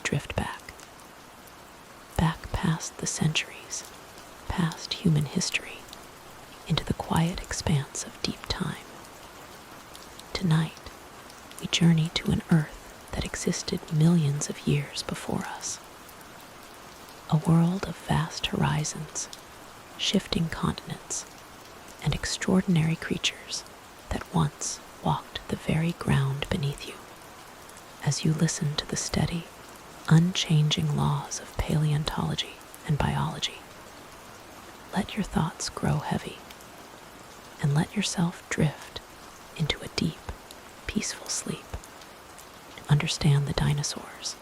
drift back past the centuries, past human history, into the quiet expanse of deep time. Tonight, we journey to an Earth that existed millions of years before us. A world of vast horizons, shifting continents, and extraordinary creatures that once walked the very ground beneath you. As you listen to the steady, unchanging laws of paleontology and biology, let your thoughts grow heavy and let yourself drift into a deep, peaceful sleep. To understand the dinosaurs,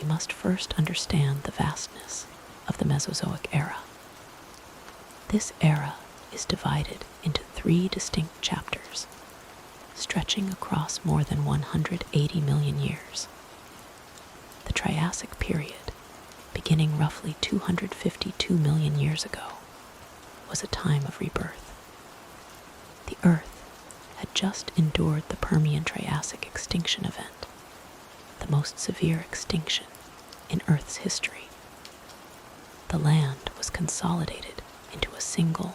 we must first understand the vastness of the Mesozoic Era. This era is divided into 3 distinct chapters, stretching across more than 180 million years. The Triassic period, beginning roughly 252 million years ago, was a time of rebirth. The Earth had just endured the Permian-Triassic extinction event, the most severe extinction in Earth's history. The land was consolidated into a single,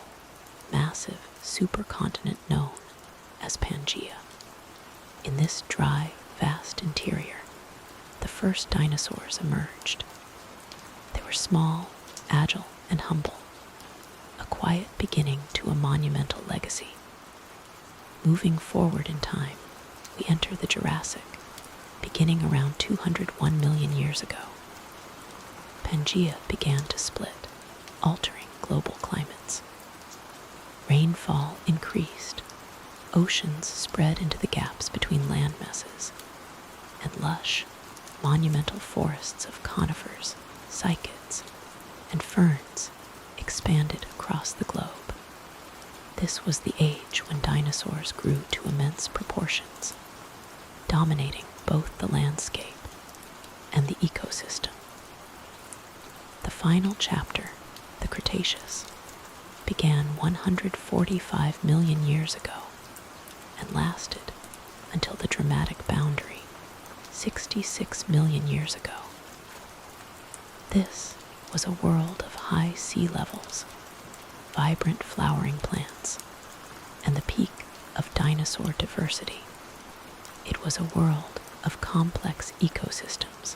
massive supercontinent known as Pangaea. In this dry, vast interior, the first dinosaurs emerged. They were small, agile, and humble, a quiet beginning to a monumental legacy. Moving forward in time, we enter the Jurassic, beginning around 201 million years ago. Pangaea began to split, altering global climates. Rainfall increased, oceans spread into the gaps between land masses, and lush, monumental forests of conifers, cycads, and ferns expanded across the globe. This was the age when dinosaurs grew to immense proportions, dominating both the landscape and the ecosystem. The final chapter, the Cretaceous, began 145 million years ago and lasted until the dramatic boundary 66 million years ago. This was a world of high sea levels, vibrant flowering plants, and the peak of dinosaur diversity. It was a world of complex ecosystems,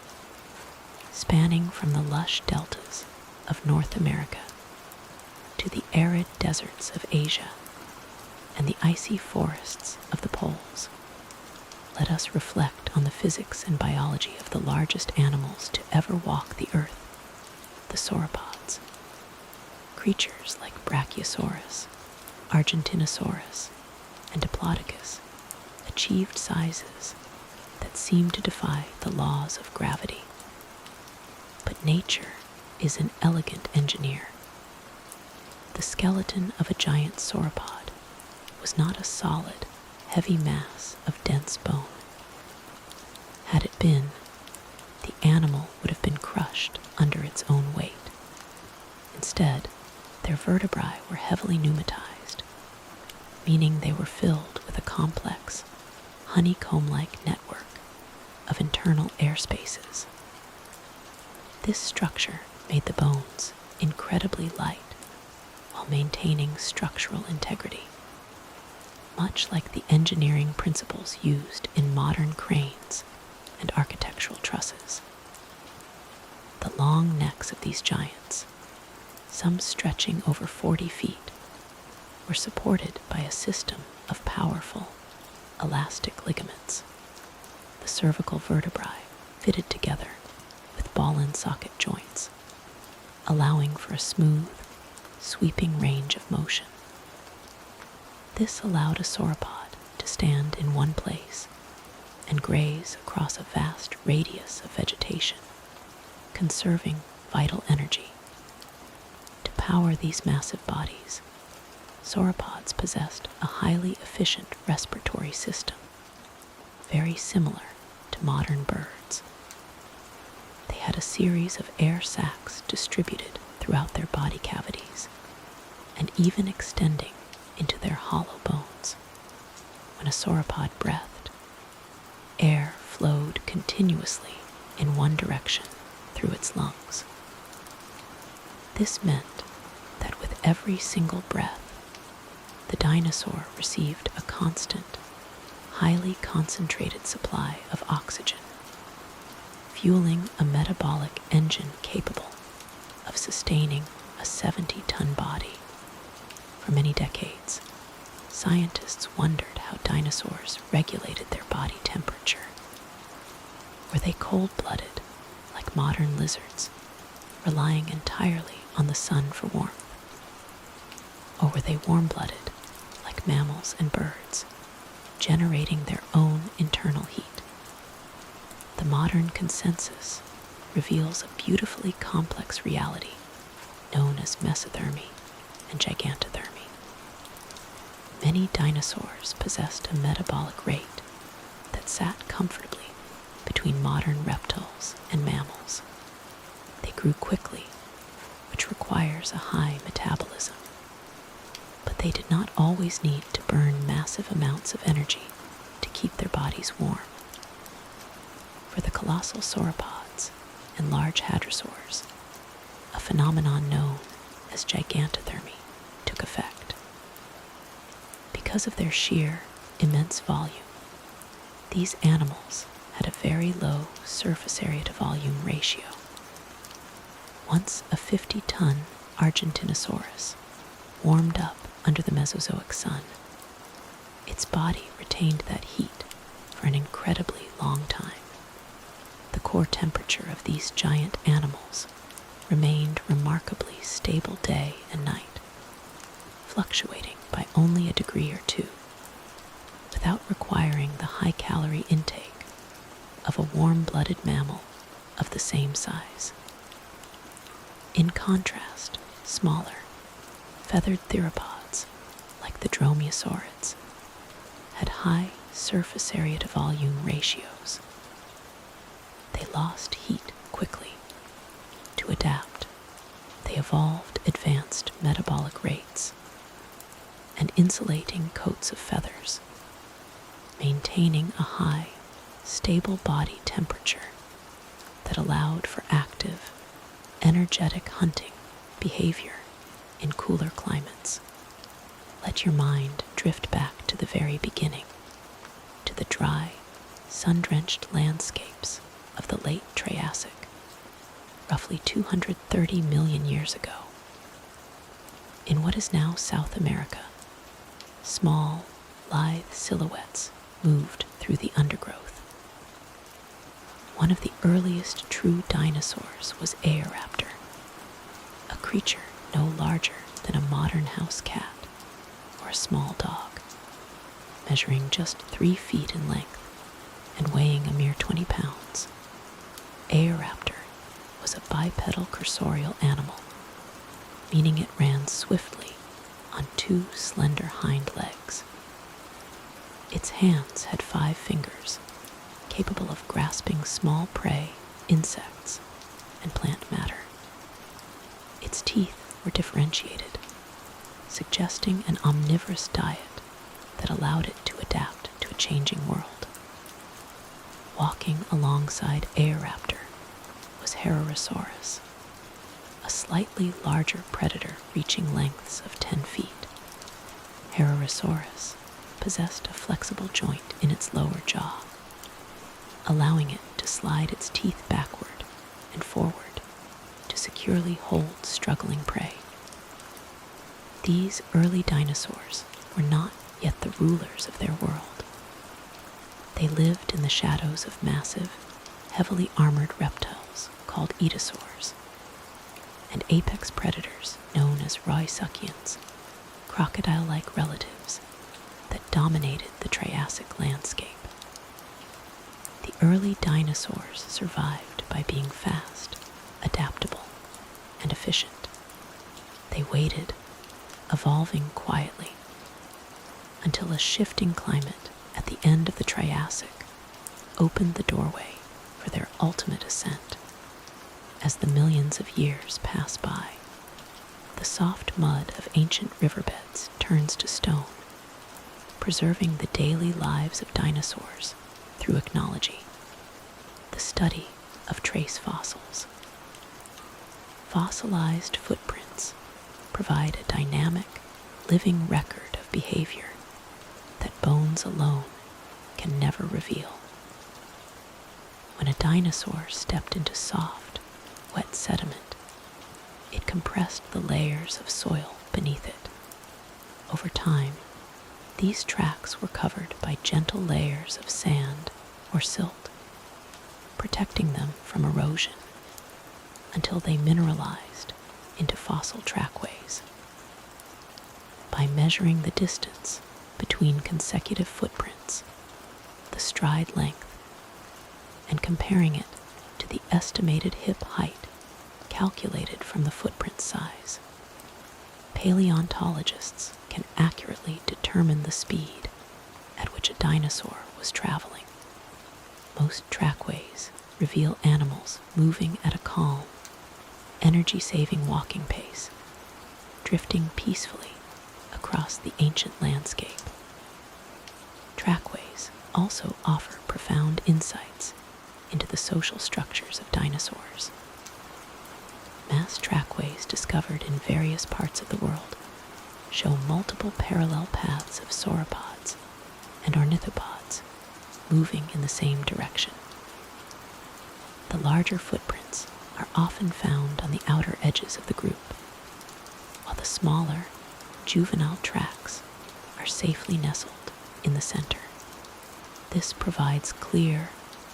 spanning from the lush deltas of North America to the arid deserts of Asia and the icy forests of the poles. Let us reflect on the physics and biology of the largest animals to ever walk the earth, the sauropods. Creatures like Brachiosaurus, Argentinosaurus, and Diplodocus achieved sizes that seem to defy the laws of gravity. But nature is an elegant engineer. The skeleton of a giant sauropod was not a solid, heavy mass of dense bone. Had it been, the animal would have been crushed under its own weight. Instead, their vertebrae were heavily pneumatized, meaning they were filled with a complex, honeycomb-like network of internal air spaces. This structure made the bones incredibly light while maintaining structural integrity, much like the engineering principles used in modern cranes and architectural trusses. The long necks of these giants, some stretching over 40 feet, were supported by a system of powerful, elastic ligaments. The cervical vertebrae fitted together with ball-and-socket joints, allowing for a smooth, sweeping range of motion. This allowed a sauropod to stand in one place and graze across a vast radius of vegetation, conserving vital energy. To power these massive bodies, sauropods possessed a highly efficient respiratory system, very similar to modern birds. They had a series of air sacs distributed throughout their body cavities, and even extending into their hollow bones. When a sauropod breathed, air flowed continuously in one direction through its lungs. This meant that with every single breath, the dinosaur received a constant, highly concentrated supply of oxygen, fueling a metabolic engine capable of sustaining a 70-ton body. For many decades, scientists wondered how dinosaurs regulated their body temperature. Were they cold-blooded, like modern lizards, relying entirely on the sun for warmth? Or were they warm-blooded, like mammals and birds, generating their own internal heat? The modern consensus reveals a beautifully complex reality known as mesothermy and gigantothermy. Many dinosaurs possessed a metabolic rate that sat comfortably between modern reptiles and mammals. They grew quickly, which requires a high metabolism. But they did not always need to burn massive amounts of energy to keep their bodies warm. For the colossal sauropods and large hadrosaurs, a phenomenon known as gigantothermy took effect. Because of their sheer, immense volume, these animals had a very low surface area to volume ratio. Once a 50-ton Argentinosaurus warmed up under the Mesozoic sun, its body retained that heat for an incredibly long time. The core temperature of these giant animals remained remarkably stable day and night, fluctuating by only a degree or two, without requiring the high-calorie intake of a warm-blooded mammal of the same size. In contrast, smaller, feathered theropods, like the dromaeosaurids, had high surface area to volume ratios. They lost heat quickly. To adapt, they evolved advanced metabolic rates and insulating coats of feathers, maintaining a high, stable body temperature that allowed for active, energetic hunting behavior in cooler climates. Let your mind drift back to the very beginning, to the dry, sun-drenched landscapes of the late Triassic, roughly 230 million years ago. In what is now South America, small, lithe silhouettes moved through the undergrowth. One of the earliest true dinosaurs was Eoraptor, a creature no larger than a modern house cat or a small dog, measuring just 3 feet in length and weighing a mere 20 pounds. Eoraptor was a bipedal cursorial animal, meaning it ran swiftly on 2 slender hind legs. Its hands had 5 fingers, capable of grasping small prey, insects, and plant matter. Its teeth were differentiated, suggesting an omnivorous diet that allowed it to adapt to a changing world. Walking alongside Eoraptor was Herrerasaurus, a slightly larger predator reaching lengths of 10 feet. Herrerasaurus possessed a flexible joint in its lower jaw, allowing it to slide its teeth backward and forward to securely hold struggling prey. These early dinosaurs were not yet the rulers of their world. They lived in the shadows of massive, heavily armored reptiles called etosaurs, and apex predators known as rhysuchians, crocodile-like relatives that dominated the Triassic landscape. The early dinosaurs survived by being fast, adaptable, and efficient. They waited, evolving quietly, until a shifting climate at the end of the Triassic opened the doorway for their ultimate ascent. As the millions of years pass by, the soft mud of ancient riverbeds turns to stone, preserving the daily lives of dinosaurs through ichnology, the study of trace fossils. Fossilized footprints provide a dynamic, living record of behavior that bones alone can never reveal. When a dinosaur stepped into soft, wet sediment, it compressed the layers of soil beneath it. Over time, these tracks were covered by gentle layers of sand or silt, protecting them from erosion until they mineralized into fossil trackways. By measuring the distance between consecutive footprints, the stride length, and comparing it to the estimated hip height calculated from the footprint size, paleontologists can accurately determine the speed at which a dinosaur was traveling. Most trackways reveal animals moving at a calm, energy-saving walking pace, drifting peacefully across the ancient landscape. Trackways also offer profound insights into the social structures of dinosaurs. Mass trackways discovered in various parts of the world show multiple parallel paths of sauropods and ornithopods moving in the same direction. The larger footprints are often found on the outer edges of the group, while the smaller, juvenile tracks are safely nestled in the center. This provides clear,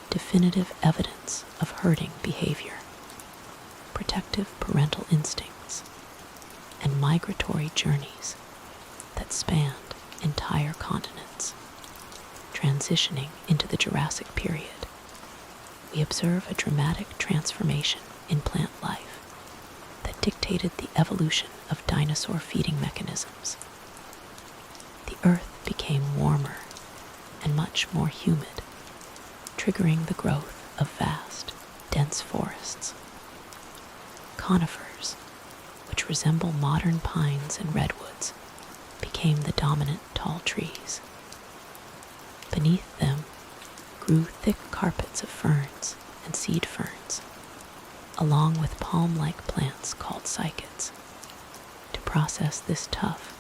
definitive evidence of herding behavior, protective parental instincts, and migratory journeys that spanned entire continents. Transitioning into the Jurassic period, we observe a dramatic transformation in plant life that dictated the evolution of dinosaur feeding mechanisms. The Earth became warmer and much more humid, triggering the growth of vast, dense forests. Conifers, which resemble modern pines and redwoods, became the dominant tall trees. Beneath them grew thick carpets of ferns and seed ferns, along with palm-like plants called cycads. To process this tough,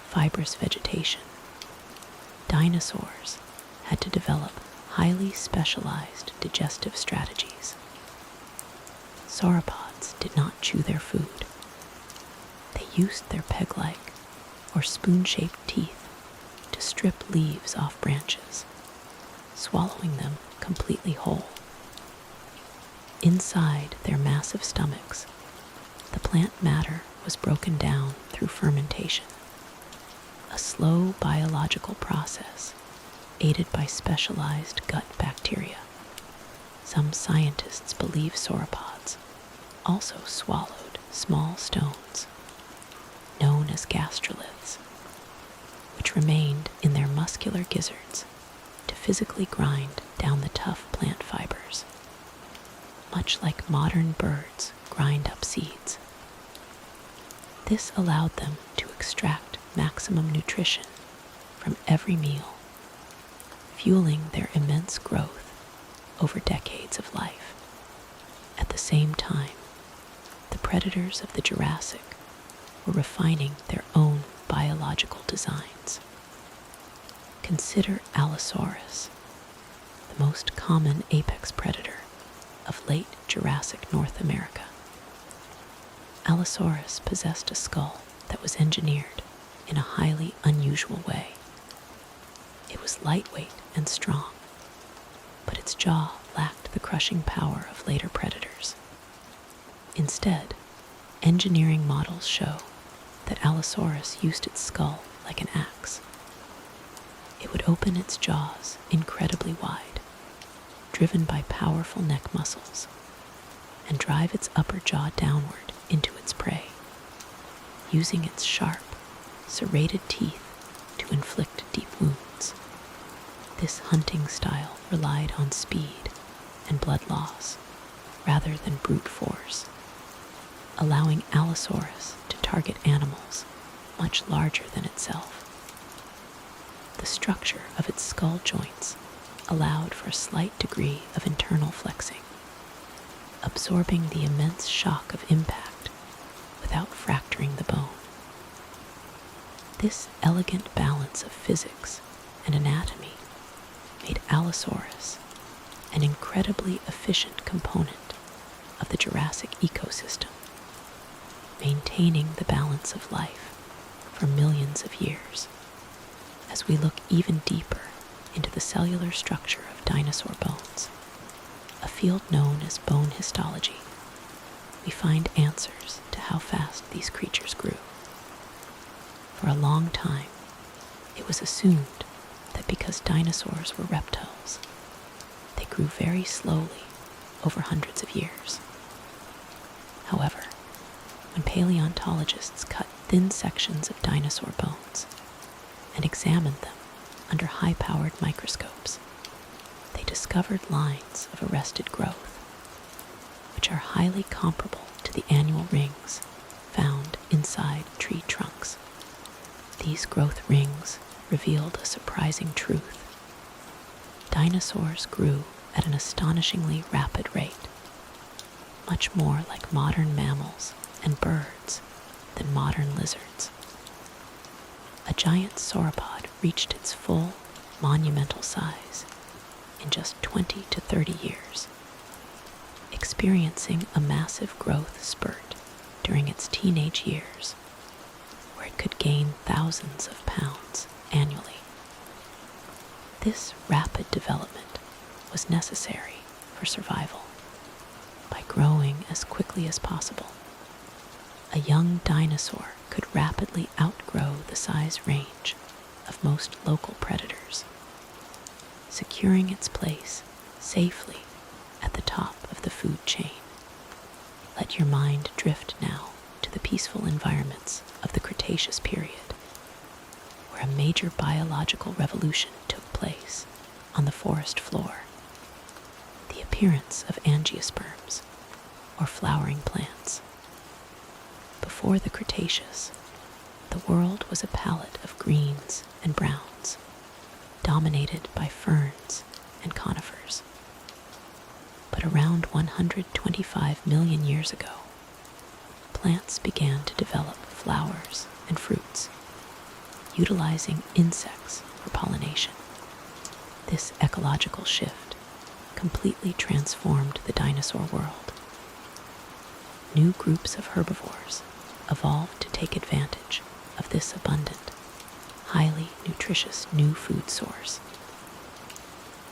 fibrous vegetation, dinosaurs had to develop highly specialized digestive strategies. Sauropods did not chew their food. They used their peg-like or spoon-shaped teeth to strip leaves off branches, swallowing them completely whole. Inside their massive stomachs, the plant matter was broken down through fermentation, a slow biological process aided by specialized gut bacteria. Some scientists believe sauropods also swallowed small stones, known as gastroliths, which remained in their muscular gizzards to physically grind down the tough plant fibers, much like modern birds grind up seeds. This allowed them to extract maximum nutrition from every meal, fueling their immense growth over decades of life. At the same time, the predators of the Jurassic were refining their own biological designs. Consider Allosaurus, the most common apex predator of late Jurassic North America. Allosaurus possessed a skull that was engineered in a highly unusual way. It was lightweight and strong, but its jaw lacked the crushing power of later predators. Instead, engineering models show that Allosaurus used its skull like an axe. It would open its jaws incredibly wide, driven by powerful neck muscles, and drive its upper jaw downward into its prey, using its sharp, serrated teeth to inflict deep wounds. This hunting style relied on speed and blood loss rather than brute force, allowing Allosaurus to target animals much larger than itself. The structure of its skull joints allowed for a slight degree of internal flexing, absorbing the immense shock of impact without fracturing the bone. This elegant balance of physics and anatomy made Allosaurus an incredibly efficient component of the Jurassic ecosystem, maintaining the balance of life for millions of years. As we look even deeper into the cellular structure of dinosaur bones, a field known as bone histology, we find answers to how fast these creatures grew. For a long time, it was assumed that because dinosaurs were reptiles, they grew very slowly over hundreds of years. However, when paleontologists cut thin sections of dinosaur bones and examined them under high-powered microscopes, they discovered lines of arrested growth, which are highly comparable to the annual rings found inside tree trunks. These growth rings revealed a surprising truth. Dinosaurs grew at an astonishingly rapid rate, much more like modern mammals and birds than modern lizards. A giant sauropod reached its full, monumental size in just 20 to 30 years, experiencing a massive growth spurt during its teenage years, where it could gain thousands of pounds annually. This rapid development was necessary for survival. By growing as quickly as possible, a young dinosaur could rapidly outgrow the size range of most local predators, securing its place safely at the top of the food chain. Let your mind drift now to the peaceful environments of the Cretaceous period, where a major biological revolution took place on the forest floor. The appearance of angiosperms, or flowering plants. Before the Cretaceous, the world was a palette of greens and browns, dominated by ferns and conifers. But around 125 million years ago, plants began to develop flowers and fruits, utilizing insects for pollination. This ecological shift completely transformed the dinosaur world. New groups of herbivores evolved to take advantage of this abundant, highly nutritious new food source.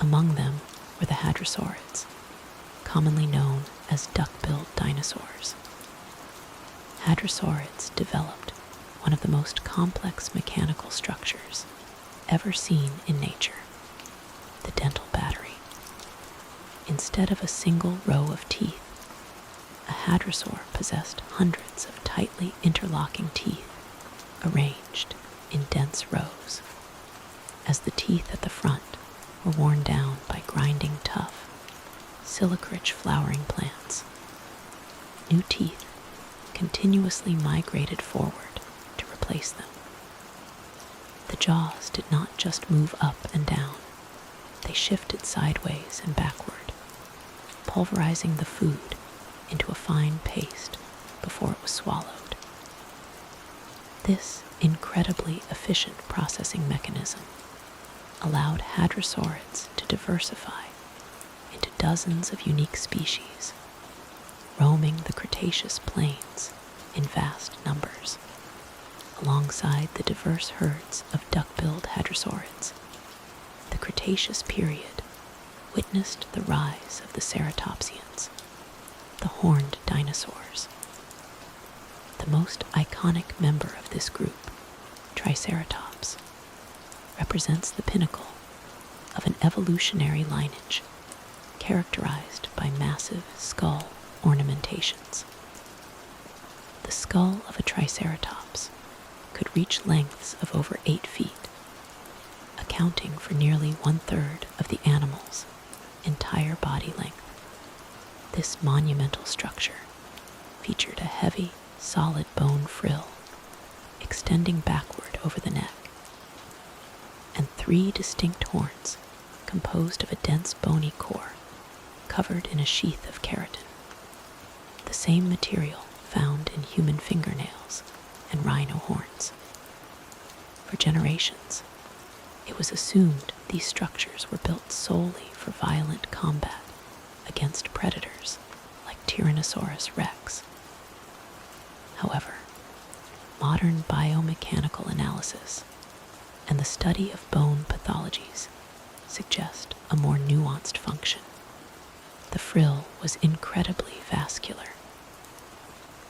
Among them were the hadrosaurids, commonly known as duck-billed dinosaurs. Hadrosaurids developed one of the most complex mechanical structures ever seen in nature, the dental battery. Instead of a single row of teeth, a hadrosaur possessed hundreds of tightly interlocking teeth arranged in dense rows. As the teeth at the front were worn down by grinding tough, silica-rich flowering plants, new teeth continuously migrated forward to replace them. The jaws did not just move up and down, they shifted sideways and backward, pulverizing the food into a fine paste before it was swallowed. This incredibly efficient processing mechanism allowed hadrosaurids to diversify into dozens of unique species, roaming the Cretaceous plains in vast numbers, alongside the diverse herds of duck-billed hadrosaurids. The Cretaceous period witnessed the rise of the ceratopsians, the horned dinosaurs. The most iconic member of this group, Triceratops, represents the pinnacle of an evolutionary lineage characterized by massive skull ornamentations. The skull of a Triceratops could reach lengths of over 8 feet, accounting for nearly 1/3 of the animal's entire body length. This monumental structure featured a heavy, solid bone frill extending backward over the neck, and 3 distinct horns composed of a dense bony core covered in a sheath of keratin. the same material found in human fingernails and rhino horns. For generations, it was assumed these structures were built solely for violent combat against predators like Tyrannosaurus rex. However, modern biomechanical analysis and the study of bone pathologies suggest a more nuanced function. The frill was incredibly vascular,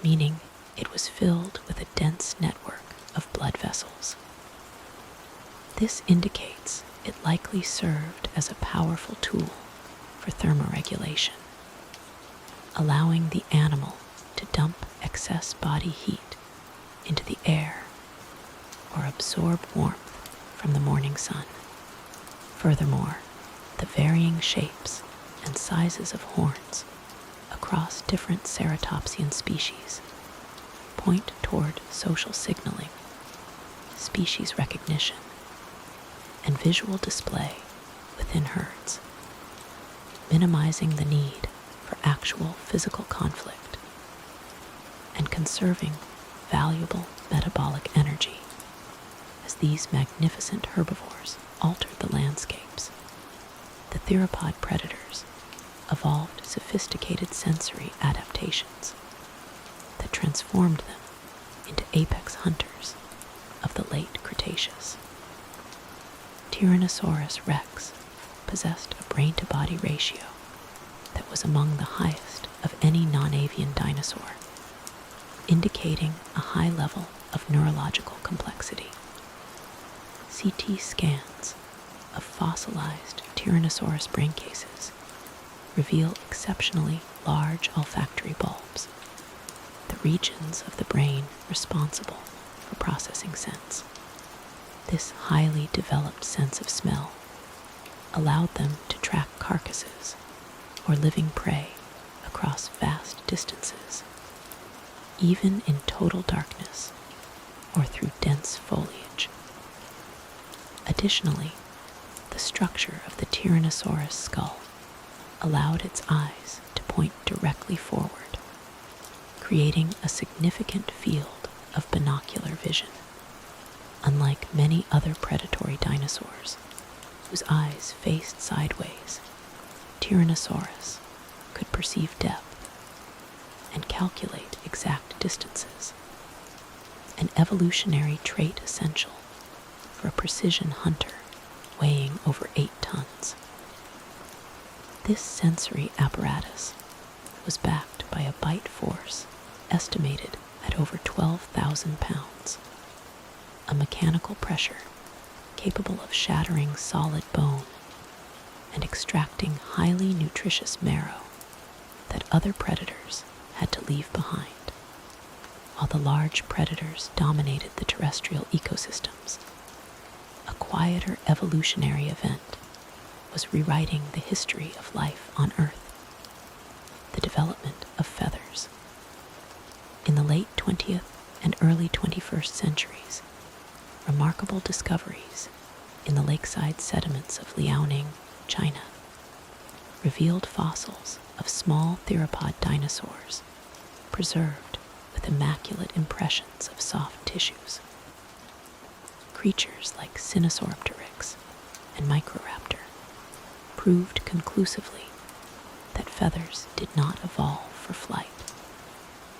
meaning it was filled with a dense network of blood vessels. This indicates it likely served as a powerful tool for thermoregulation, allowing the animal to dump excess body heat into the air or absorb warmth from the morning sun. Furthermore, the varying shapes and sizes of horns across different ceratopsian species point toward social signaling, species recognition, and visual display within herds, minimizing the need for actual physical conflict and conserving valuable metabolic energy as these magnificent herbivores altered the landscapes. The theropod predators evolved sophisticated sensory adaptations that transformed them into apex hunters of the late Cretaceous. Tyrannosaurus rex possessed a brain-to-body ratio that was among the highest of any non-avian dinosaur, indicating a high level of neurological complexity. CT scans of fossilized Tyrannosaurus brain cases reveal exceptionally large olfactory bulbs, the regions of the brain responsible for processing scents. This highly developed sense of smell allowed them to track carcasses or living prey across vast distances, even in total darkness or through dense foliage. Additionally, the structure of the Tyrannosaurus skull allowed its eyes to point directly forward, creating a significant field of binocular vision. Unlike many other predatory dinosaurs, whose eyes faced sideways, Tyrannosaurus could perceive depth and calculate exact distances, an evolutionary trait essential for a precision hunter weighing over 8 tons. This sensory apparatus was backed by a bite force estimated at over 12,000 pounds, a mechanical pressure capable of shattering solid bone and extracting highly nutritious marrow that other predators had to leave behind. While the large predators dominated the terrestrial ecosystems, a quieter evolutionary event was rewriting the history of life on Earth: the development of feathers. In the late 20th and early 21st centuries, remarkable discoveries in the lakeside sediments of Liaoning, China, revealed fossils of small theropod dinosaurs preserved with immaculate impressions of soft tissues. Creatures like Sauropods and Microraptor proved conclusively that feathers did not evolve for flight.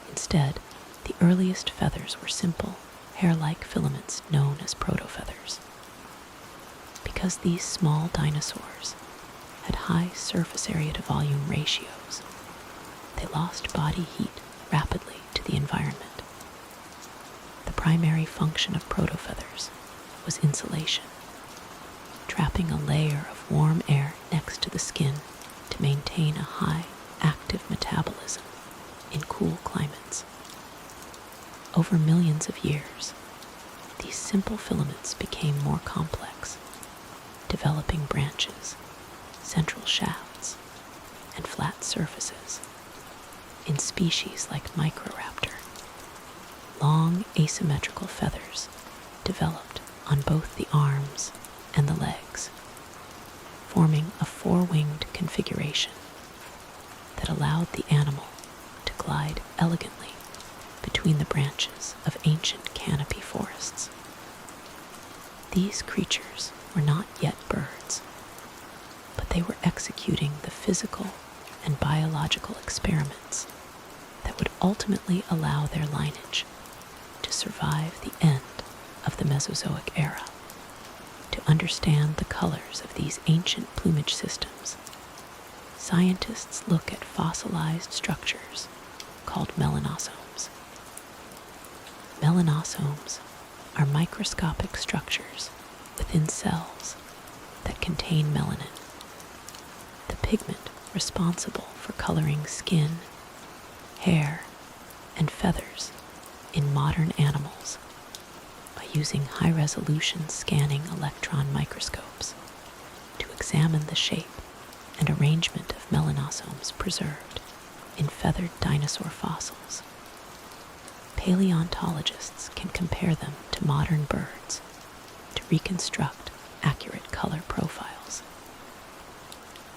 Instead, the earliest feathers were simple, hair-like filaments known as protofeathers. Because these small dinosaurs had high surface area to volume ratios, they lost body heat rapidly to the environment. The primary function of protofeathers was insulation, trapping a layer of warm air next to the skin to maintain a high active metabolism in cool climates. Over millions of years, these simple filaments became more complex, developing branches, central shafts, and flat surfaces. In species like Microraptor, long asymmetrical feathers developed on both the arms and the legs, forming a four-winged configuration that allowed the animal to glide elegantly between the branches of ancient canopy forests. These creatures were not yet birds, but they were executing the physical and biological experiments that would ultimately allow their lineage to survive the end of the Mesozoic Era. To understand the colors of these ancient plumage systems, scientists look at fossilized structures called melanosomes. Melanosomes are microscopic structures within cells that contain melanin, the pigment responsible for coloring skin, hair, and feathers in modern animals by using high-resolution scanning electron microscopes to examine the shape and arrangement of melanosomes preserved in feathered dinosaur fossils. Paleontologists can compare them to modern birds to reconstruct accurate color profiles.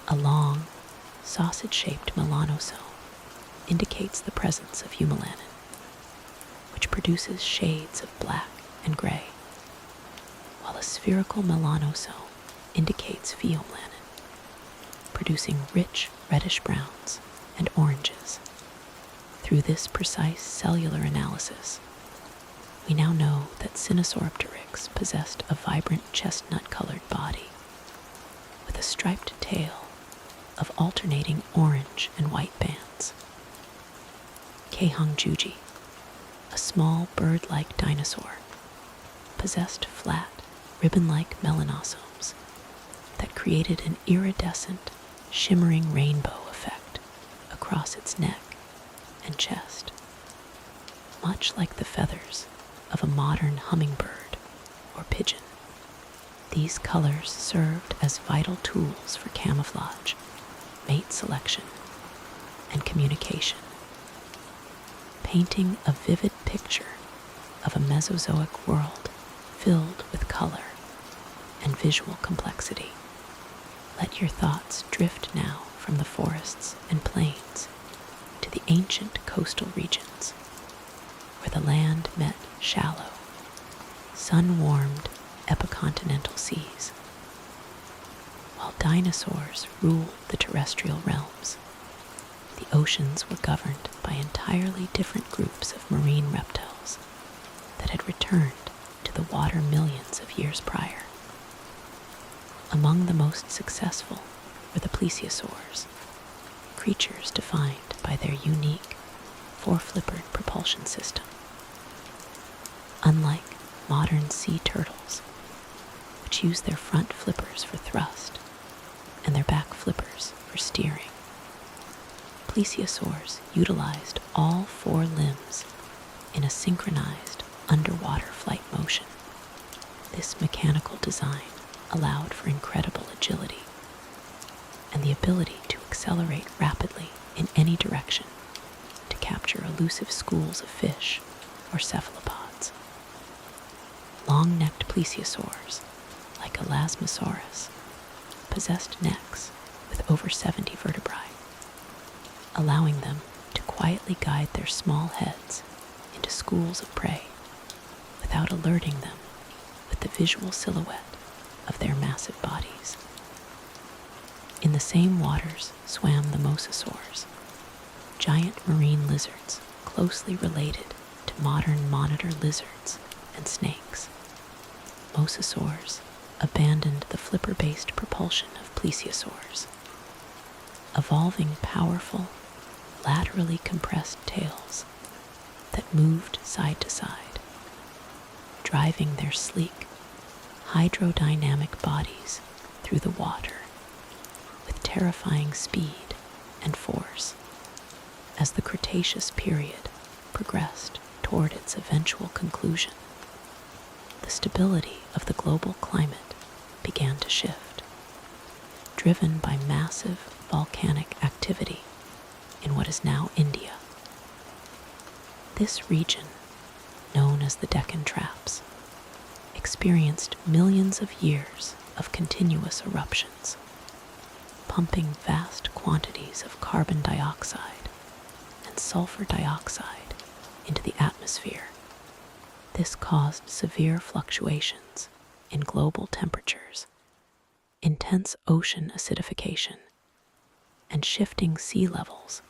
A long, sausage-shaped melanosome indicates the presence of eumelanin, which produces shades of black and gray, while a spherical melanosome indicates pheomelanin, producing rich reddish browns and oranges. Through this precise cellular analysis, we now know that Sauropods possessed a vibrant chestnut-colored body with a striped tail of alternating orange and white bands. Kehongjuji, a small bird-like dinosaur, possessed flat, ribbon-like melanosomes that created an iridescent, shimmering rainbow effect across its neck and chest, much like the feathers of a modern hummingbird or pigeon. These colors served as vital tools for camouflage, mate selection, and communication, painting a vivid picture of a Mesozoic world filled with color and visual complexity. Let your thoughts drift now from the forests and plains to the ancient coastal regions, where the land met shallow, sun-warmed epicontinental seas. While dinosaurs ruled the terrestrial realms, the oceans were governed by entirely different groups of marine reptiles that had returned to the water millions of years prior. Among the most successful were the plesiosaurs, creatures defined by their unique four-flippered propulsion system. Unlike modern sea turtles, which use their front flippers for thrust and their back flippers for steering, plesiosaurs utilized all four limbs in a synchronized underwater flight motion. This mechanical design allowed for incredible agility and the ability to accelerate rapidly in any direction to capture elusive schools of fish or cephalopods. Long-necked plesiosaurs, like Elasmosaurus, possessed necks with over 70 vertebrae, allowing them to quietly guide their small heads into schools of prey without alerting them with the visual silhouette of their massive bodies. In the same waters swam the mosasaurs, giant marine lizards closely related to modern monitor lizards and snakes. Mosasaurs abandoned the flipper-based propulsion of plesiosaurs, evolving powerful, laterally compressed tails that moved side to side, driving their sleek, hydrodynamic bodies through the water with terrifying speed and force. As the Cretaceous period progressed toward its eventual conclusion, the stability of the global climate began to shift, driven by massive volcanic activity in what is now India. This region, known as the Deccan Traps, experienced millions of years of continuous eruptions, pumping vast quantities of carbon dioxide and sulfur dioxide into the atmosphere. This caused severe fluctuations in global temperatures, intense ocean acidification, and shifting sea levels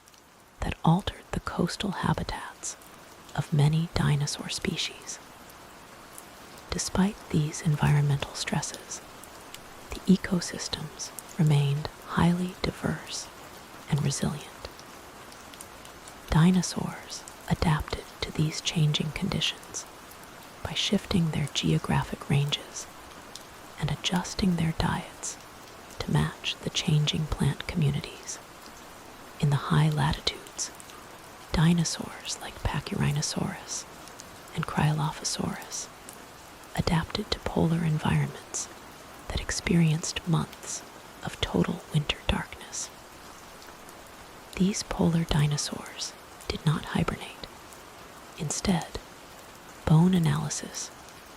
that altered the coastal habitats of many dinosaur species. Despite these environmental stresses, the ecosystems remained highly diverse and resilient. Dinosaurs adapted to these changing conditions by shifting their geographic ranges and adjusting their diets to match the changing plant communities. In the high latitudes, dinosaurs like Pachyrhinosaurus and Cryolophosaurus adapted to polar environments that experienced months of total winter darkness. These polar dinosaurs did not hibernate. Instead, bone analysis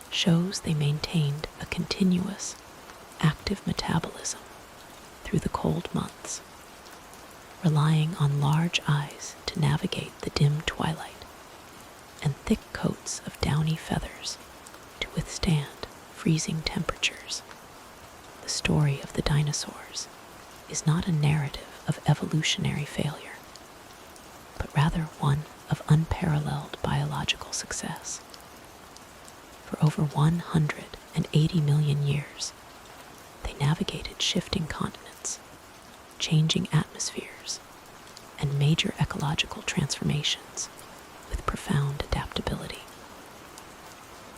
shows they maintained a continuous, active metabolism through the cold months, relying on large eyes to navigate the dim twilight and thick coats of downy feathers to withstand freezing temperatures. The story of the dinosaurs is not a narrative of evolutionary failure, but rather one of unparalleled biological success. For over 180 million years, they navigated shifting continents, changing atmospheres, and major ecological transformations with profound adaptability.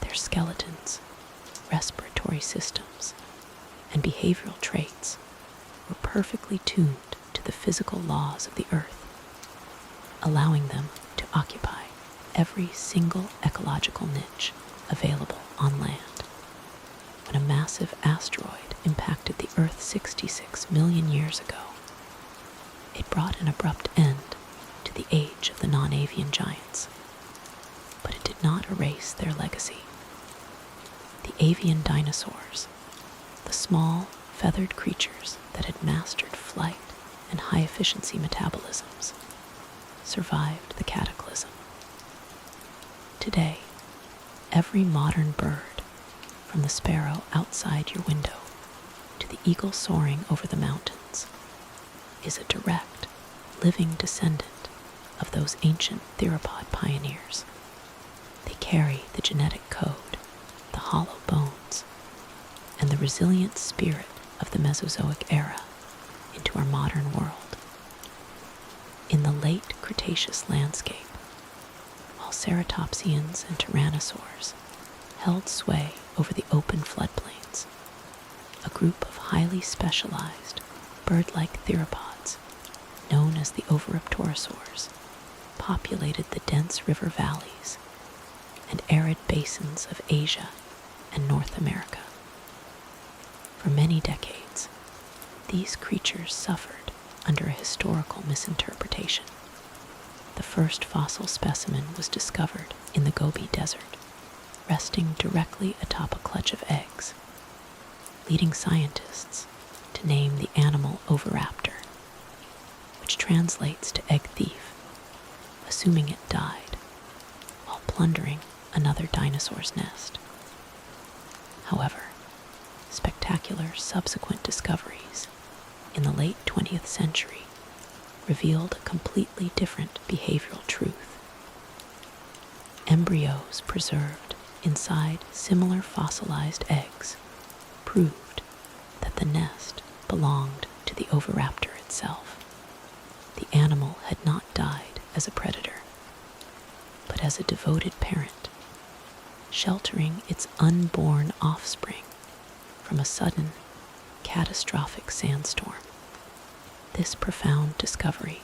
Their skeletons, respiratory systems, and behavioral traits were perfectly tuned to the physical laws of the earth, allowing them to occupy every single ecological niche available on land. When a massive asteroid impacted the Earth 66 million years ago, it brought an abrupt end to the age of the non-avian giants, but it did not erase their legacy. The avian dinosaurs, the small, feathered creatures that had mastered flight and high-efficiency metabolisms, survived the cataclysm. Today, every modern bird, from the sparrow outside your window to the eagle soaring over the mountains, is a direct, living descendant of those ancient theropod pioneers. They carry the genetic code, the hollow bones, and the resilient spirit of the Mesozoic Era into our modern world. In the late Cretaceous landscape, while ceratopsians and tyrannosaurs held sway over the open floodplains, a group of highly specialized bird-like theropods, known as the Oviraptorosaurs, populated the dense river valleys and arid basins of Asia and North America. For many decades, these creatures suffered under a historical misinterpretation. The first fossil specimen was discovered in the Gobi Desert, resting directly atop a clutch of eggs, leading scientists to name the animal Oviraptor, which translates to egg thief, assuming it died while plundering another dinosaur's nest. However, spectacular subsequent discoveries in the late 20th century revealed a completely different behavioral truth. Embryos preserved inside similar fossilized eggs proved that the nest belonged to the Oviraptor itself. The animal had not died as a predator, but as a devoted parent, sheltering its unborn offspring from a sudden, catastrophic sandstorm. This profound discovery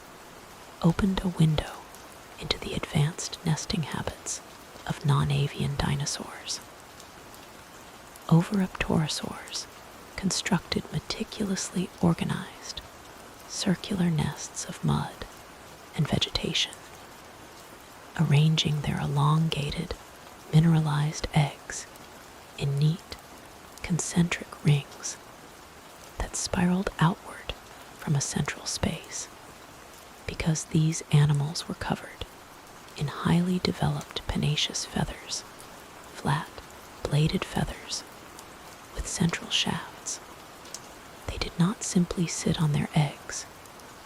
opened a window into the advanced nesting habits of non-avian dinosaurs. Oviraptorosaurs constructed meticulously organized, circular nests of mud and vegetation, arranging their elongated, mineralized eggs in neat, concentric rings that spiraled outward from a central space. because these animals were covered in highly developed pennaceous feathers, flat, bladed feathers with central shafts. They did not simply sit on their eggs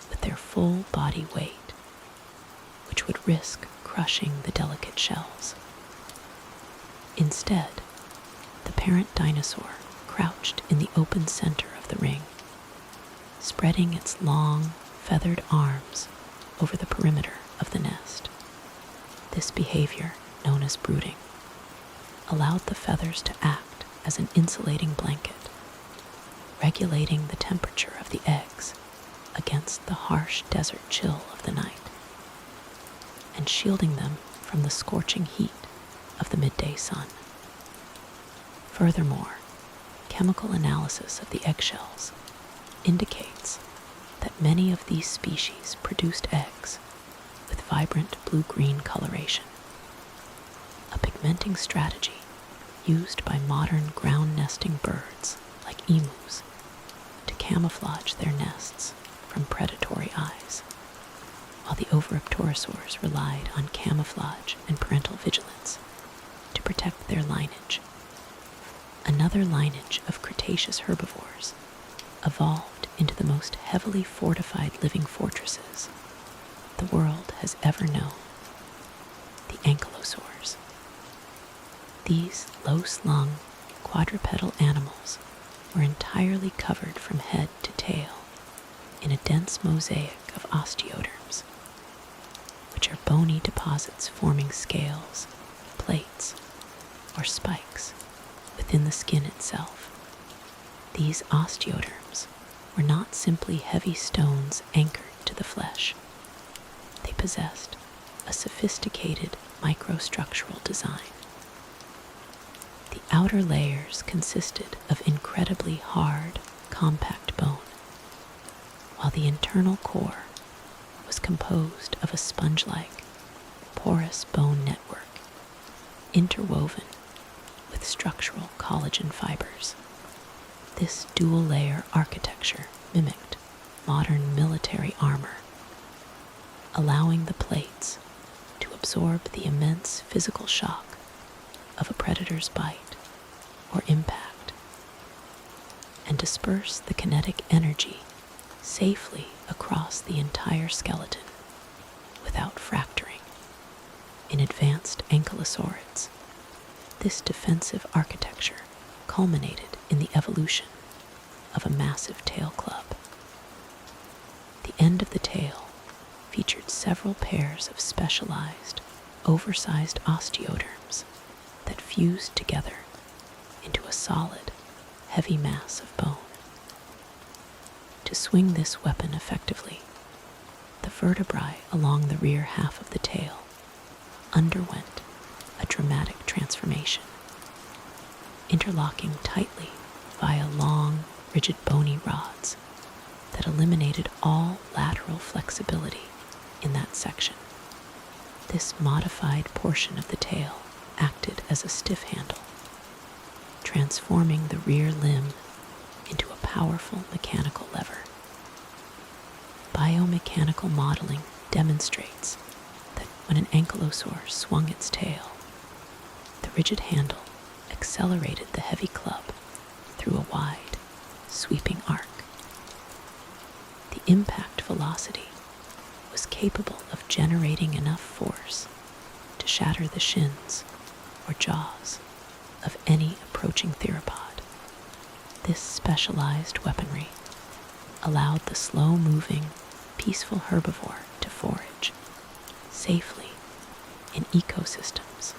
with their full body weight, which would risk crushing the delicate shells. Instead, the parent dinosaur crouched in the open center of the ring, spreading its long, feathered arms over the perimeter of the nest. This behavior, known as brooding, allowed the feathers to act as an insulating blanket, regulating the temperature of the eggs against the harsh desert chill of the night, and shielding them from the scorching heat of the midday sun. Furthermore, chemical analysis of the eggshells indicates that many of these species produced eggs with vibrant blue-green coloration, a pigmenting strategy used by modern ground-nesting birds like emus to camouflage their nests from predatory eyes, while the Oviraptorosaurs relied on camouflage and parental vigilance to protect their lineage. Another lineage of Cretaceous herbivores evolved into the most heavily fortified living fortresses the world has ever known, the Ankylosaurs. These low-slung, quadrupedal animals were entirely covered from head to tail in a dense mosaic of osteoderms, which are bony deposits forming scales, plates, or spikes within the skin itself. These osteoderms were not simply heavy stones anchored to the flesh. They possessed a sophisticated microstructural design. The outer layers consisted of incredibly hard, compact bone, while the internal core was composed of a sponge-like, porous bone network interwoven with structural collagen fibers. This dual-layer architecture mimicked modern military armor, allowing the plates to absorb the immense physical shock of a predator's bite or impact and disperse the kinetic energy safely across the entire skeleton without fracturing. In advanced ankylosaurids, this defensive architecture culminated in the evolution of a massive tail club. The end of the tail featured several pairs of specialized, oversized osteoderms that fused together into a solid, heavy mass of bone. To swing this weapon effectively, the vertebrae along the rear half of the tail underwent a dramatic transformation, interlocking tightly via long, rigid bony rods that eliminated all lateral flexibility in that section. This modified portion of the tail acted as a stiff handle, transforming the rear limb into a powerful mechanical lever. Biomechanical modeling demonstrates that when an ankylosaur swung its tail, the rigid handle accelerated the heavy club through a wide, sweeping arc. The impact velocity was capable of generating enough force to shatter the shins or jaws of any approaching theropod. This specialized weaponry allowed the slow-moving, peaceful herbivore to forage safely in ecosystems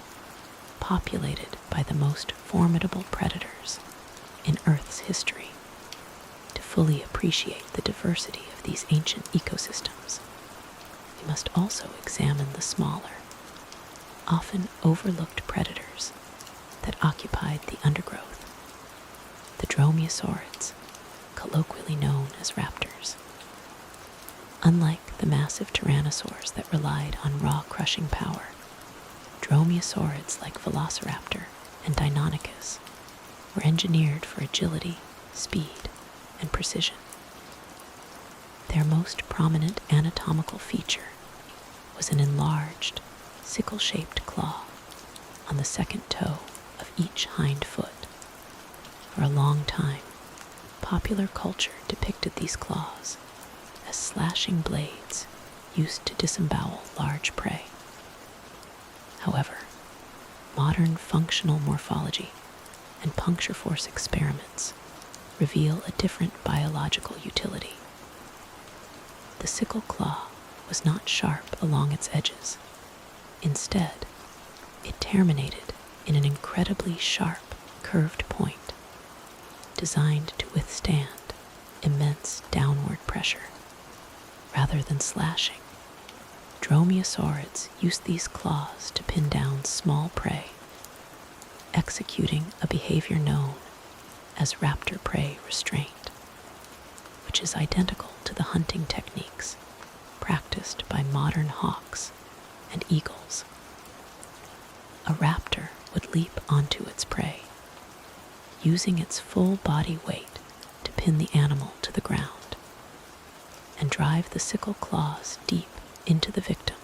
populated by the most formidable predators in Earth's history. To fully appreciate the diversity of these ancient ecosystems, we must also examine the smaller, often overlooked predators that occupied the undergrowth, the dromaeosaurids, colloquially known as raptors. Unlike the massive tyrannosaurs that relied on raw crushing power, dromaeosaurids like Velociraptor and Deinonychus were engineered for agility, speed, and precision. Their most prominent anatomical feature was an enlarged, sickle-shaped claw on the second toe of each hind foot. For a long time, popular culture depicted these claws as slashing blades used to disembowel large prey. However, modern functional morphology and puncture force experiments reveal a different biological utility. The sickle claw was not sharp along its edges. Instead, it terminated in an incredibly sharp, curved point, designed to withstand immense downward pressure. Rather than slashing, Dromaeosaurids used these claws to pin down small prey, executing a behavior known as raptor prey restraint, which is identical to the hunting techniques practiced by modern hawks and eagles. A raptor would leap onto its prey, using its full body weight to pin the animal to the ground, and drive the sickle claws deep into the victim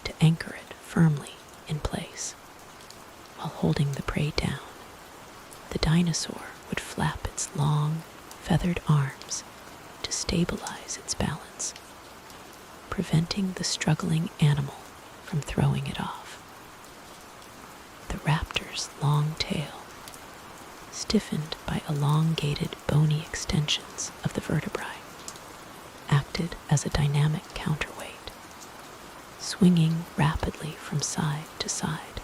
to anchor it firmly in place. While holding the prey down, the dinosaur would flap its long, feathered arms to stabilize its balance, preventing the struggling animal from throwing it off. The raptor's long tail, stiffened by elongated bony extensions of the vertebrae, acted as a dynamic counterweight, swinging rapidly from side to side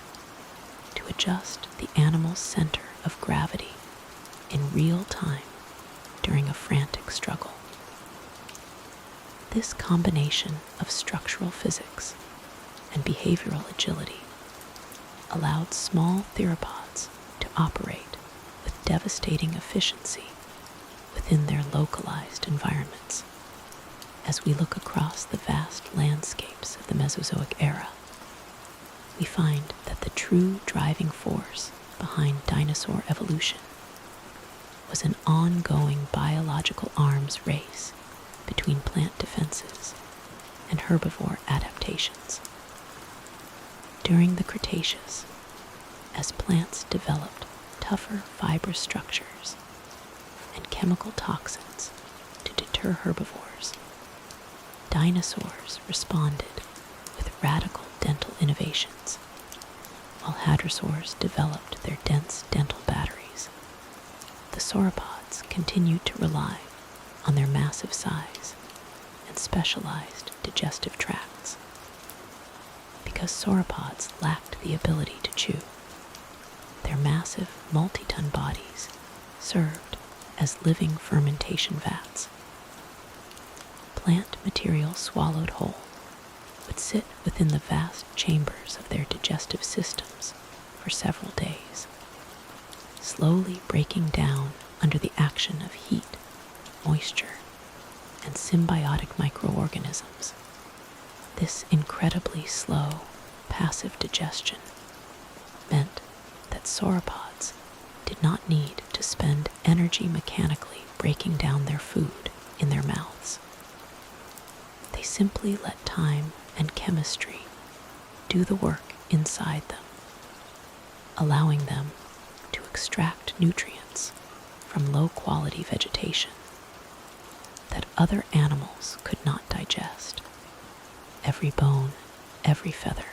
to adjust the animal's center of gravity in real time during a frantic struggle. This combination of structural physics and behavioral agility allowed small theropods to operate with devastating efficiency within their localized environments. As we look across the vast landscapes of the Mesozoic era, we find that the true driving force behind dinosaur evolution was an ongoing biological arms race between plant defenses and herbivore adaptations. During the Cretaceous, as plants developed tougher fibrous structures and chemical toxins to deter herbivores, dinosaurs responded with radical dental innovations, while hadrosaurs developed their dense dental batteries. The sauropods continued to rely on their massive size and specialized digestive tracts. Because sauropods lacked the ability to chew, their massive multi-ton bodies served as living fermentation vats. Plant material swallowed whole would sit within the vast chambers of their digestive systems for several days, slowly breaking down under the action of heat, moisture, and symbiotic microorganisms. This incredibly slow, passive digestion meant that sauropods did not need to spend energy mechanically breaking down their food in their mouths. They simply let time and chemistry do the work inside them, allowing them to extract nutrients from low-quality vegetation that other animals could not digest. Every bone, every feather,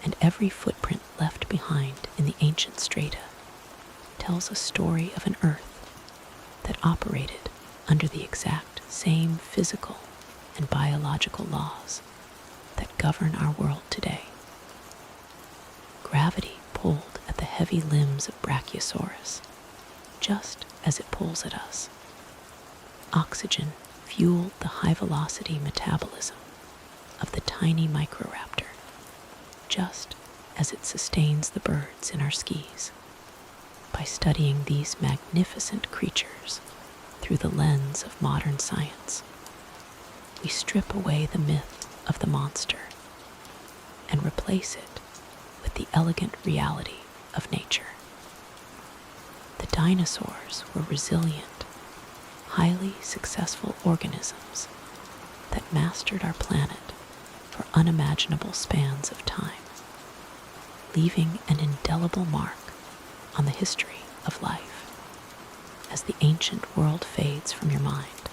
and every footprint left behind in the ancient strata tells a story of an Earth that operated under the exact same physical and biological laws that govern our world today. Gravity pulled at the heavy limbs of Brachiosaurus, just as it pulls at us. Oxygen fueled the high-velocity metabolism of the tiny Microraptor, just as it sustains the birds in our skis. By studying these magnificent creatures through the lens of modern science, we strip away the myth of the monster and replace it with the elegant reality of nature. The dinosaurs were resilient, highly successful organisms that mastered our planet for unimaginable spans of time, leaving an indelible mark on the history of life. As the ancient world fades from your mind,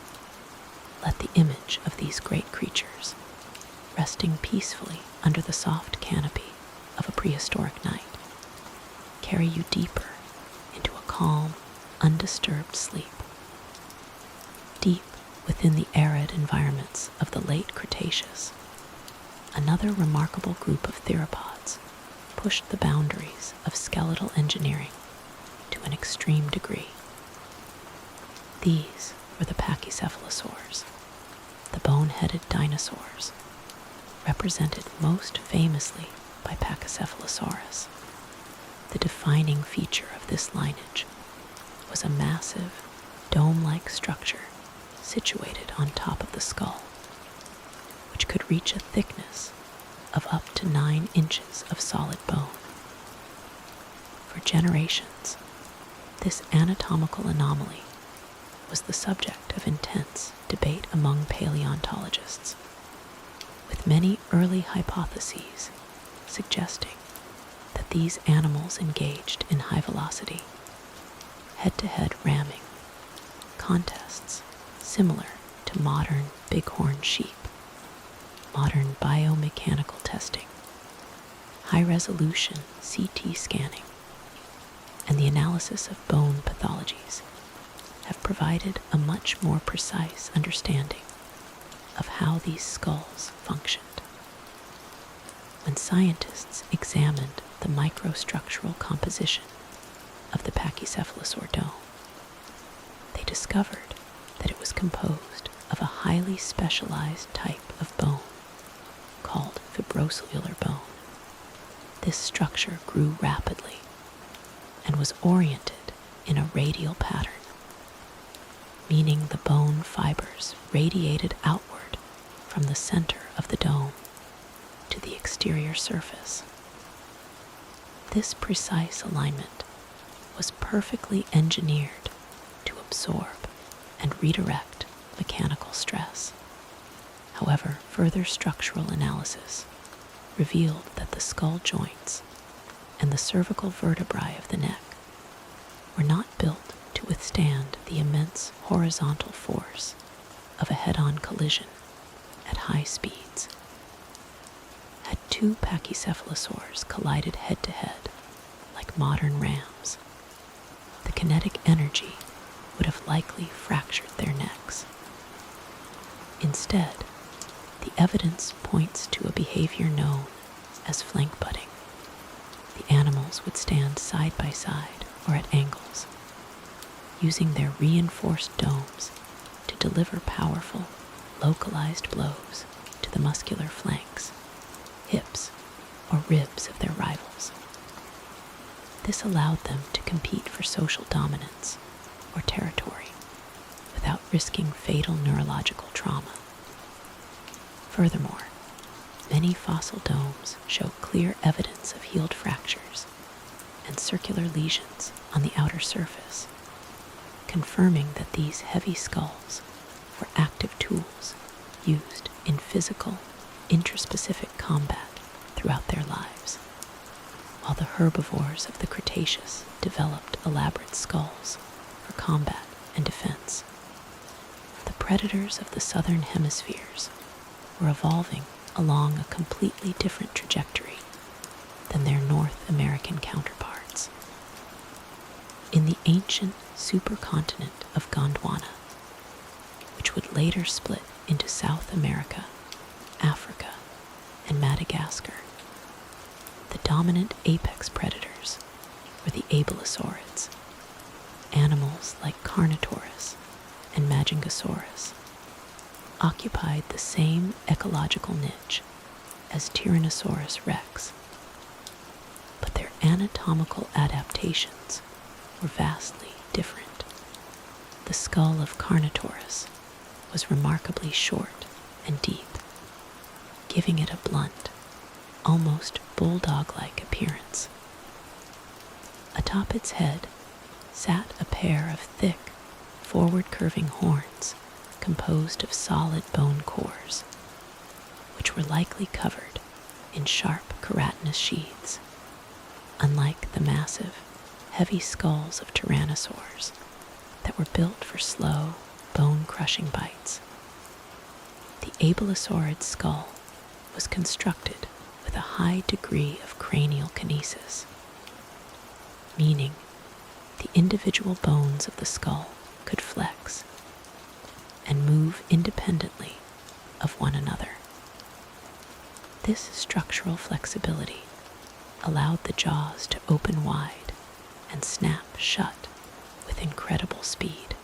let the image of these great creatures, resting peacefully under the soft canopy of a prehistoric night, carry you deeper into a calm, undisturbed sleep. Deep within the arid environments of the late Cretaceous, another remarkable group of theropods pushed the boundaries of skeletal engineering to an extreme degree. These were the pachycephalosaurs, the bone-headed dinosaurs, represented most famously by Pachycephalosaurus. The defining feature of this lineage was a massive, dome-like structure situated on top of the skull, which could reach a thickness of up to 9 inches of solid bone. For generations, this anatomical anomaly was the subject of intense debate among paleontologists, with many early hypotheses suggesting that these animals engaged in high-velocity, head-to-head ramming contests similar to modern bighorn sheep, modern biomechanical testing, high-resolution CT scanning, and the analysis of bone pathologies have provided a much more precise understanding of how these skulls functioned. When scientists examined the microstructural composition of the pachycephalosaur dome, they discovered that it was composed of a highly specialized type of bone called fibrocellular bone. This structure grew rapidly and was oriented in a radial pattern, meaning the bone fibers radiated outward from the center of the dome to the exterior surface. This precise alignment was perfectly engineered to absorb and redirect mechanical stress. However, further structural analysis revealed that the skull joints and the cervical vertebrae of the neck were not built to withstand the immense horizontal force of a head-on collision at high speeds. Had 2 pachycephalosaurs collided head-to-head like modern rams, the kinetic energy would have likely fractured their necks. Instead, the evidence points to a behavior known as flank butting. The animals would stand side by side or at angles, using their reinforced domes to deliver powerful, localized blows to the muscular flanks, hips, or ribs of their rivals. This allowed them to compete for social dominance or territory without risking fatal neurological trauma. Furthermore, many fossil domes show clear evidence of healed fractures and circular lesions on the outer surface, confirming that these heavy skulls were active tools used in physical, intraspecific combat throughout their lives. While the herbivores of the Cretaceous developed elaborate skulls for combat and defense, the predators of the southern hemispheres were evolving along a completely different trajectory than their North American counterparts. In the ancient supercontinent of Gondwana, which would later split into South America, Africa, and Madagascar, the dominant apex predators were the abelisaurids, animals like Carnotaurus and Majungasaurus occupied the same ecological niche as Tyrannosaurus rex, but their anatomical adaptations were vastly different. The skull of Carnotaurus was remarkably short and deep, giving it a blunt, almost bulldog-like appearance. Atop its head sat a pair of thick, forward-curving horns composed of solid bone cores, which were likely covered in sharp keratinous sheaths, unlike the massive, heavy skulls of Tyrannosaurs that were built for slow, bone-crushing bites. The abelosaurid skull was constructed with a high degree of cranial kinesis, meaning the individual bones of the skull could flex and move independently of one another. This structural flexibility allowed the jaws to open wide and snap shut with incredible speed.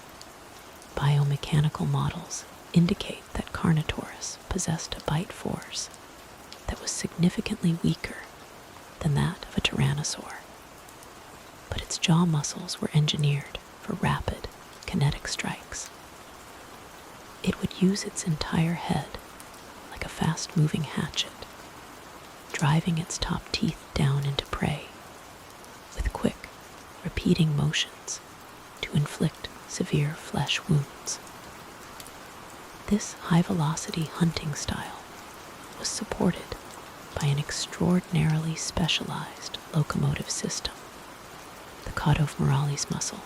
Biomechanical models indicate that Carnotaurus possessed a bite force that was significantly weaker than that of a tyrannosaur, but its jaw muscles were engineered for rapid, kinetic strikes. It would use its entire head like a fast-moving hatchet, driving its top teeth down into prey with quick, repeating motions to inflict severe flesh wounds. This high-velocity hunting style was supported by an extraordinarily specialized locomotive system, the caudomoralis muscle,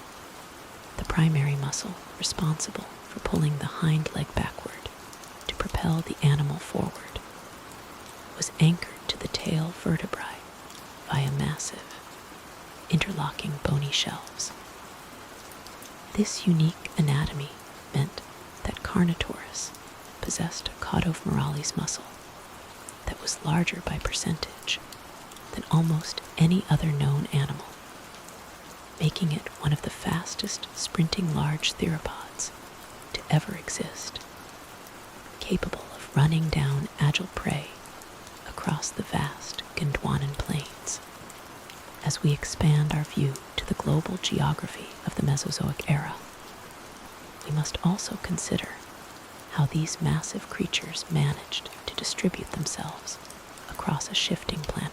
the primary muscle responsible for pulling the hind leg backward to propel the animal forward, was anchored to the tail vertebrae via massive, interlocking bony shelves. This unique anatomy meant that Carnotaurus possessed a caudomoralis muscle that was larger by percentage than almost any other known animal, making it one of the fastest sprinting large theropods to ever exist, capable of running down agile prey across the vast Gondwanan plains. As we expand our view to the global geography of the Mesozoic Era, we must also consider how these massive creatures managed to distribute themselves across a shifting planet.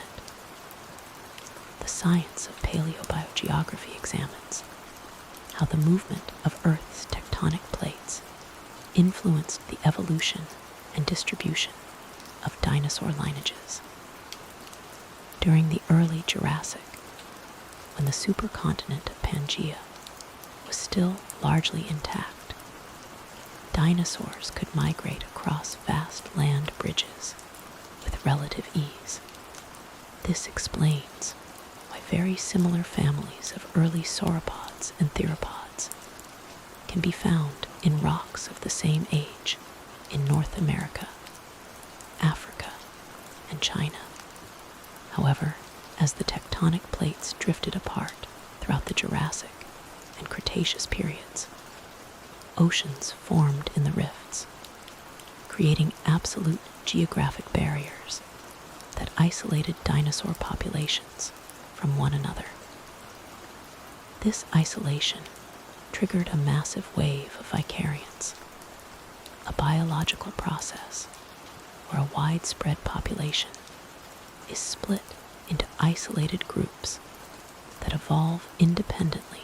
The science of paleobiogeography examines how the movement of Earth's tectonic plates influenced the evolution and distribution of dinosaur lineages. During the early Jurassic, when the supercontinent of Pangaea was still largely intact, dinosaurs could migrate across vast land bridges with relative ease. This explains why very similar families of early sauropods and theropods can be found in rocks of the same age in North America, Africa, and China. However, as the tectonic plates drifted apart throughout the Jurassic and Cretaceous periods, oceans formed in the rifts, creating absolute geographic barriers that isolated dinosaur populations from one another. This isolation triggered a massive wave of vicariance, a biological process where a widespread population is split into isolated groups that evolve independently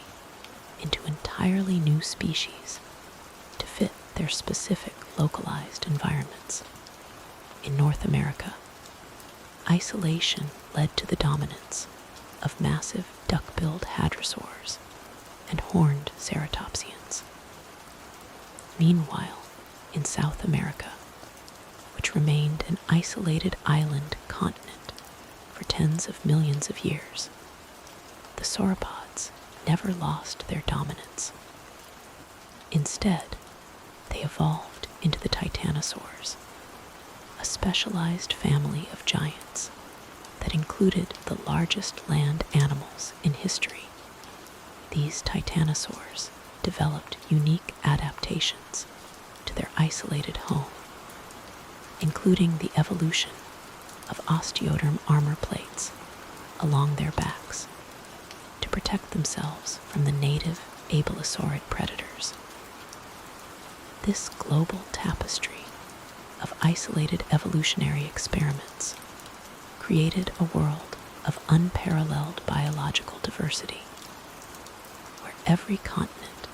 into entirely new species to fit their specific localized environments. In North America, isolation led to the dominance of massive duck-billed hadrosaurs and horned ceratopsians. Meanwhile, in South America, which remained an isolated island continent for tens of millions of years, the sauropods never lost their dominance. Instead, they evolved into the titanosaurs, a specialized family of giants that included the largest land animals in history. These titanosaurs developed unique adaptations to their isolated home, including the evolution of osteoderm armor plates along their backs to protect themselves from the native abelosaurid predators. This global tapestry of isolated evolutionary experiments created a world of unparalleled biological diversity, where every continent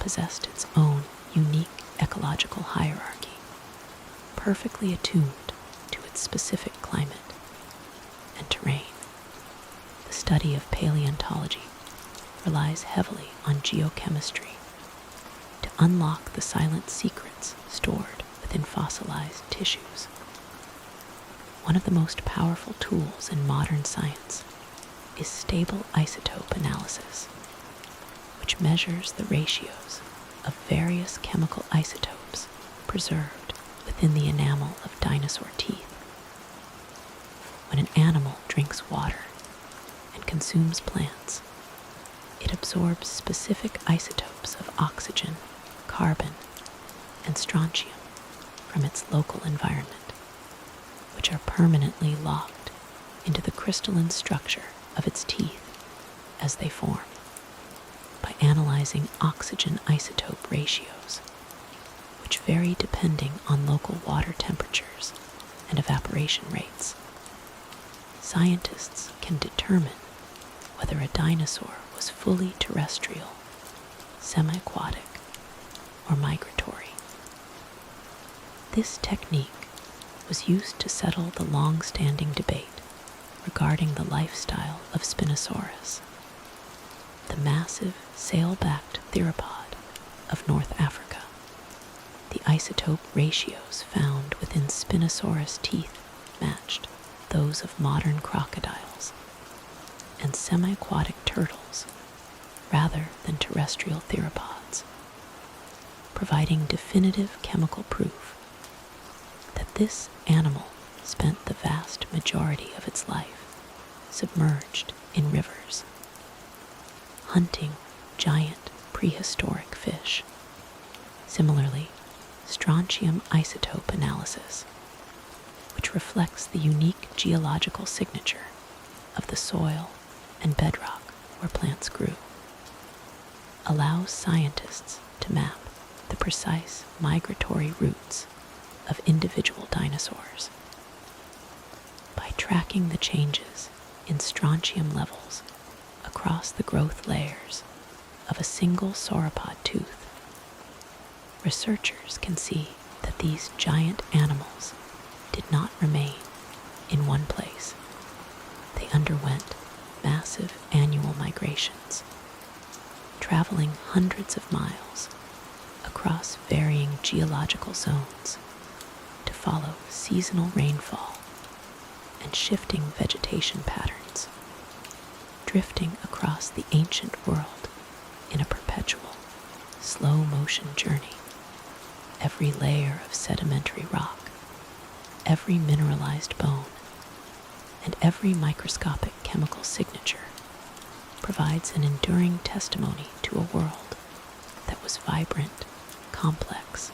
possessed its own unique ecological hierarchy, perfectly attuned to its specific climate and terrain. The study of paleontology relies heavily on geochemistry to unlock the silent secrets stored within fossilized tissues. One of the most powerful tools in modern science is stable isotope analysis, which measures the ratios of various chemical isotopes preserved within the enamel of dinosaur teeth. When an animal drinks water and consumes plants, it absorbs specific isotopes of oxygen, carbon, and strontium from its local environment, which are permanently locked into the crystalline structure of its teeth as they form. By analyzing oxygen isotope ratios, which vary depending on local water temperatures and evaporation rates, scientists can determine whether a dinosaur was fully terrestrial, semi-aquatic, or migratory. This technique was used to settle the long-standing debate regarding the lifestyle of Spinosaurus, the massive sail-backed theropod of North Africa. The isotope ratios found within Spinosaurus teeth matched those of modern crocodiles and semi-aquatic turtles rather than terrestrial theropods, providing definitive chemical proof that this animal spent the vast majority of its life submerged in rivers, hunting giant prehistoric fish. Similarly, strontium isotope analysis, which reflects the unique geological signature of the soil and bedrock where plants grew, allows scientists to map the precise migratory routes of individual dinosaurs. By tracking the changes in strontium levels across the growth layers of a single sauropod tooth, researchers can see that these giant animals did not remain in one place. They underwent massive annual migrations, traveling hundreds of miles across varying geological zones to follow seasonal rainfall and shifting vegetation patterns, drifting across the ancient world in a perpetual, slow-motion journey. Every layer of sedimentary rock, every mineralized bone, and every microscopic chemical signature provides an enduring testimony to a world that was vibrant, complex,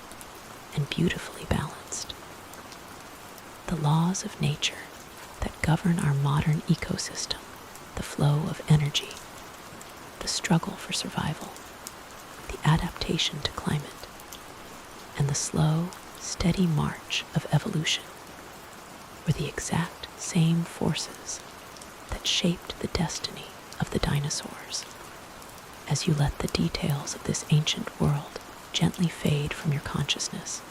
and beautifully balanced. The laws of nature that govern our modern ecosystem, the flow of energy, the struggle for survival, the adaptation to climate, and the slow, steady march of evolution were the exact same forces that shaped the destiny of the dinosaurs. As you let the details of this ancient world gently fade from your consciousness,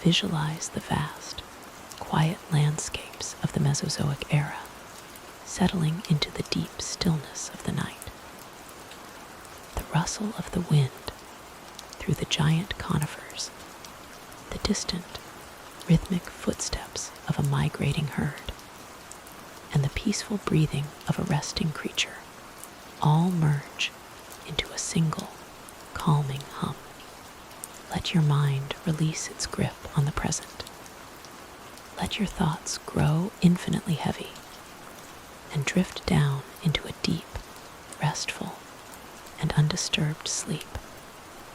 visualize the vast, quiet landscapes of the Mesozoic Era settling into the deep stillness of the night. The rustle of the wind through the giant conifers, the distant, rhythmic footsteps of a migrating herd, and the peaceful breathing of a resting creature all merge into a single, calming hum. Let your mind release its grip on the present. Let your thoughts grow infinitely heavy and drift down into a deep, restful, and undisturbed sleep.